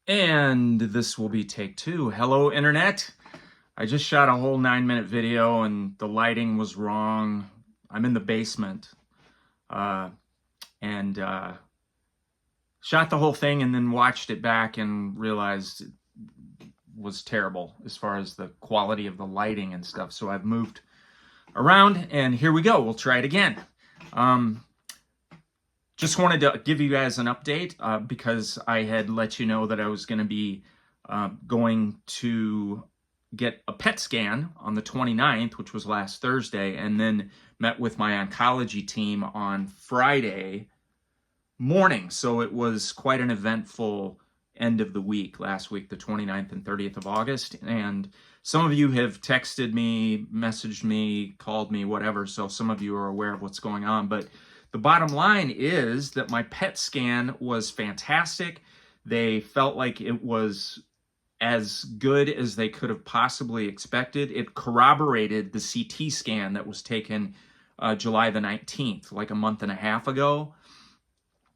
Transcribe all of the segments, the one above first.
And this will be take two. Hello, Internet. I just shot a whole 9-minute video and the lighting was wrong. I'm in the basement and shot the whole thing and then watched it back and realized it was terrible as far as the quality of the lighting and stuff. So I've moved around and here we go. We'll try it again. Just wanted to give you guys an update because I had let you know that I was going to be going to get a PET scan on the 29th, which was last Thursday, and then met with my oncology team on Friday morning. So it was quite an eventful end of the week, last week, the 29th and 30th of August. And some of you have texted me, messaged me, called me, whatever. So some of you are aware of what's going on. But the bottom line is that my PET scan was fantastic. They felt like it was as good as they could have possibly expected. It corroborated the CT scan that was taken July the 19th, like a month and a half ago,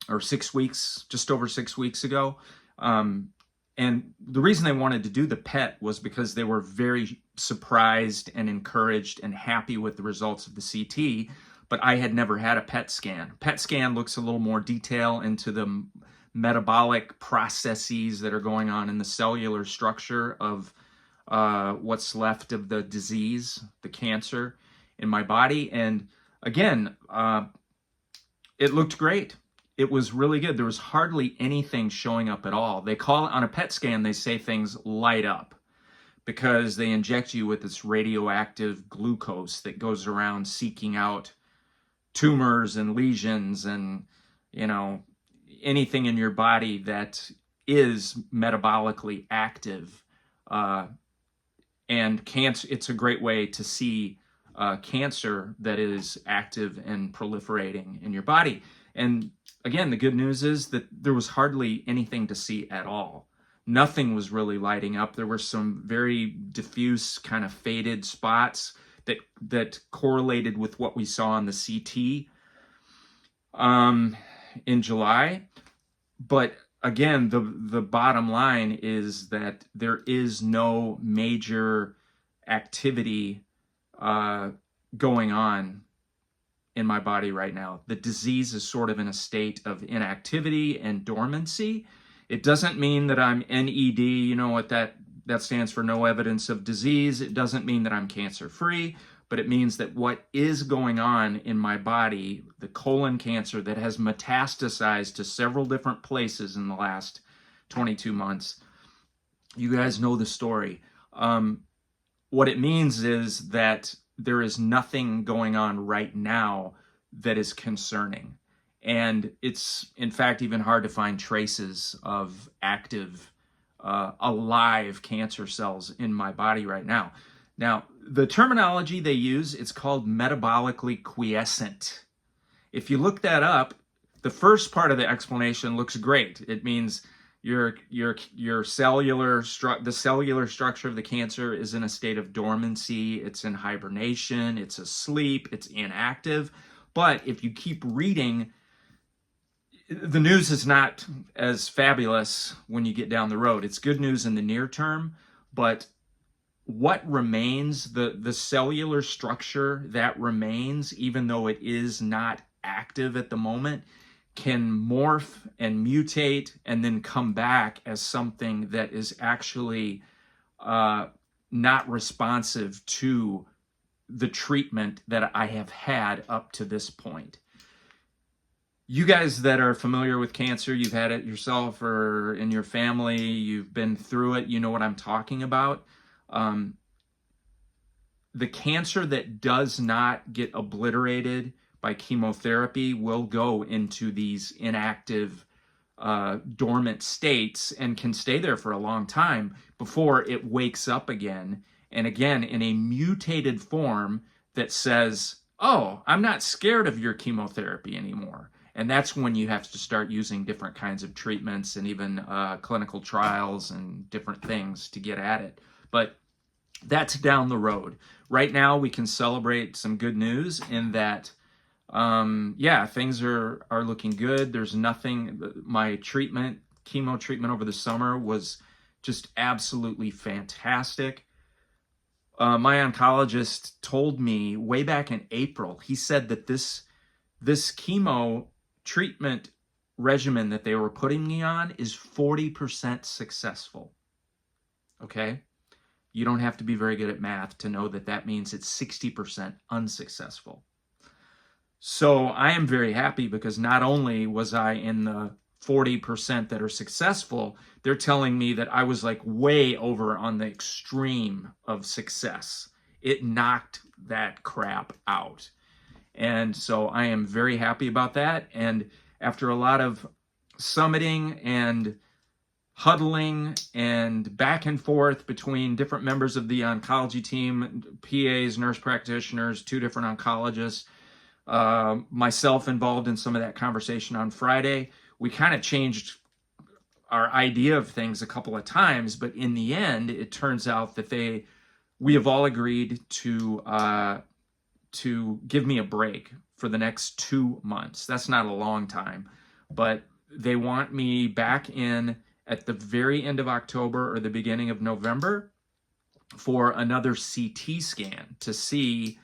or 6 weeks, just over 6 weeks ago. And the reason they wanted to do the PET was because they were very surprised and encouraged and happy with the results of the CT. But I had never had a PET scan. PET scan looks a little more detail into the metabolic processes that are going on in the cellular structure of what's left of the disease, the cancer in my body. And again, it looked great. It was really good. There was hardly anything showing up at all. They call it, on a PET scan, they say things light up because they inject you with this radioactive glucose that goes around seeking out tumors and lesions and, you know, anything in your body that is metabolically active. And cancer, it's a great way to see cancer that is active and proliferating in your body. And again, the good news is that there was hardly anything to see at all. Nothing was really lighting up. There were some very diffuse, kind of faded spots that correlated with what we saw on the CT in July. But again, the bottom line is that there is no major activity going on in my body right now. The disease is sort of in a state of inactivity and dormancy. It doesn't mean that I'm NED, you know what that stands for, no evidence of disease. It doesn't mean that I'm cancer-free, but it means that what is going on in my body, the colon cancer that has metastasized to several different places in the last 22 months, you guys know the story. What it means is that there is nothing going on right now that is concerning. And it's, in fact, even hard to find traces of active alive cancer cells in my body right now. Now, the terminology they use, it's called metabolically quiescent. If you look that up, the first part of the explanation looks great. It means your cellular the cellular structure of the cancer is in a state of dormancy, it's in hibernation, it's asleep, it's inactive. But if you keep reading, the news is not as fabulous when you get down the road. It's good news in the near term, but what remains, the cellular structure that remains, even though it is not active at the moment, can morph and mutate and then come back as something that is actually not responsive to the treatment that I have had up to this point. You guys that are familiar with cancer, you've had it yourself or in your family, you've been through it, you know what I'm talking about. The cancer that does not get obliterated by chemotherapy will go into these inactive, dormant states and can stay there for a long time before it wakes up again. And again, in a mutated form that says, oh, I'm not scared of your chemotherapy anymore. And that's when you have to start using different kinds of treatments and even clinical trials and different things to get at it. But that's down the road. Right now, we can celebrate some good news in that yeah, things are looking good. There's nothing, my treatment chemo treatment over the summer was just absolutely fantastic. My oncologist told me way back in April, he said that this chemo treatment regimen that they were putting me on is 40% successful. Okay? You don't have to be very good at math to know that that means it's 60% unsuccessful. So I am very happy because not only was I in the 40% that are successful, they're telling me that I was like way over on the extreme of success. It knocked that crap out. And so I am very happy about that. And after a lot of summiting and huddling and back and forth between different members of the oncology team, PAs, nurse practitioners, 2 different oncologists, myself involved in some of that conversation on Friday, we kind of changed our idea of things a couple of times, but in the end, it turns out that we have all agreed to give me a break for the next 2 months. That's not a long time, but they want me back in at the very end of October or the beginning of November for another CT scan to see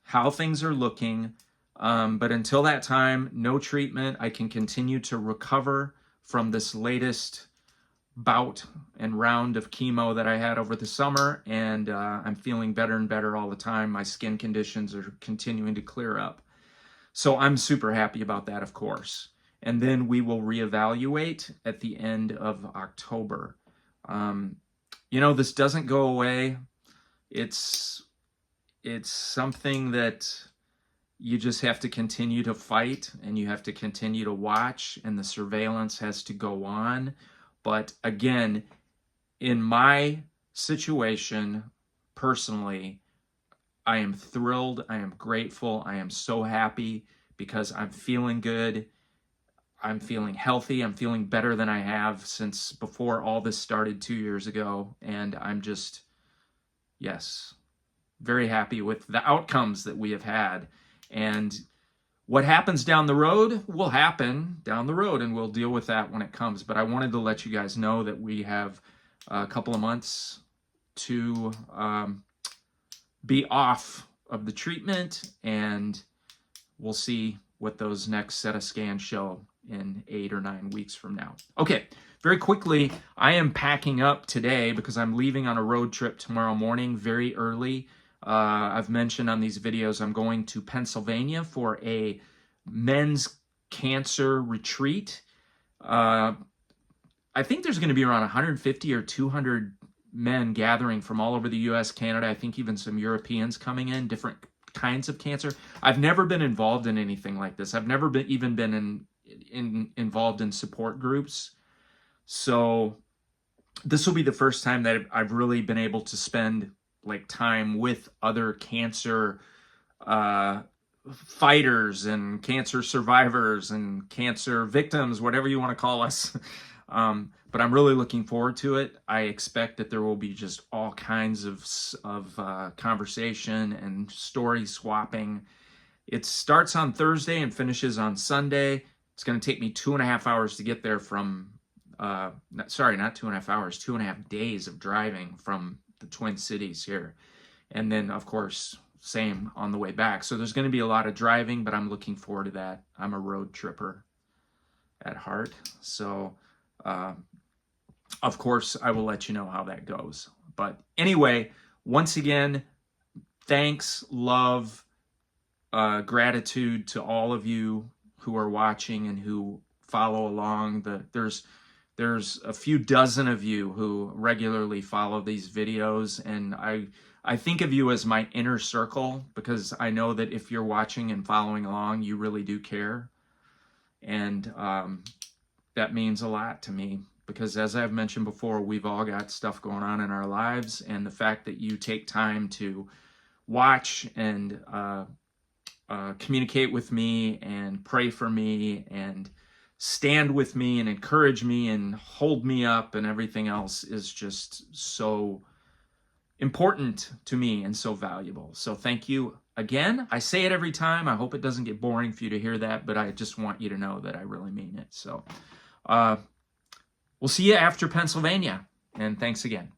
how things are looking. But until that time, no treatment. I can continue to recover from this latest bout and round of chemo that I had over the summer, and I'm feeling better and better all the time. My skin conditions are continuing to clear up. So I'm super happy about that, of course. And then we will reevaluate at the end of October. This doesn't go away. It's something that you just have to continue to fight, and you have to continue to watch, and the surveillance has to go on. But again, in my situation, personally, I am thrilled. I am grateful. I am so happy because I'm feeling good. I'm feeling healthy. I'm feeling better than I have since before all this started 2 years ago. And I'm just, yes, very happy with the outcomes that we have had. And what happens down the road will happen down the road, and we'll deal with that when it comes. But I wanted to let you guys know that we have a couple of months to be off of the treatment, and we'll see what those next set of scans show in 8 or 9 weeks from now. Okay, very quickly, I am packing up today because I'm leaving on a road trip tomorrow morning very early. I've mentioned on these videos I'm going to Pennsylvania for a men's cancer retreat. I think there's going to be around 150 or 200 men gathering from all over the U.S., Canada. I think even some Europeans coming in, different kinds of cancer. I've never been involved in anything like this. I've never been involved in support groups. So this will be the first time that I've really been able to spend like time with other cancer fighters and cancer survivors and cancer victims, whatever you want to call us. But I'm really looking forward to it. I expect that there will be just all kinds of conversation and story swapping. It starts on Thursday and finishes on Sunday. It's going to take me 2.5 hours to get there from, sorry, not 2.5 hours, 2.5 days of driving from the Twin Cities here. And then, of course, same on the way back. So there's going to be a lot of driving, but I'm looking forward to that. I'm a road tripper at heart. So, of course, I will let you know how that goes. But anyway, once again, thanks, love, gratitude to all of you who are watching and who follow along. There's a few dozen of you who regularly follow these videos, and I think of you as my inner circle because I know that if you're watching and following along, you really do care. And that means a lot to me because, as I've mentioned before, we've all got stuff going on in our lives, and the fact that you take time to watch and communicate with me and pray for me and stand with me and encourage me and hold me up and everything else is just so important to me and so valuable. So thank you again. I say it every time. I hope it doesn't get boring for you to hear that, but I just want you to know that I really mean it. So We'll see you after Pennsylvania, and thanks again.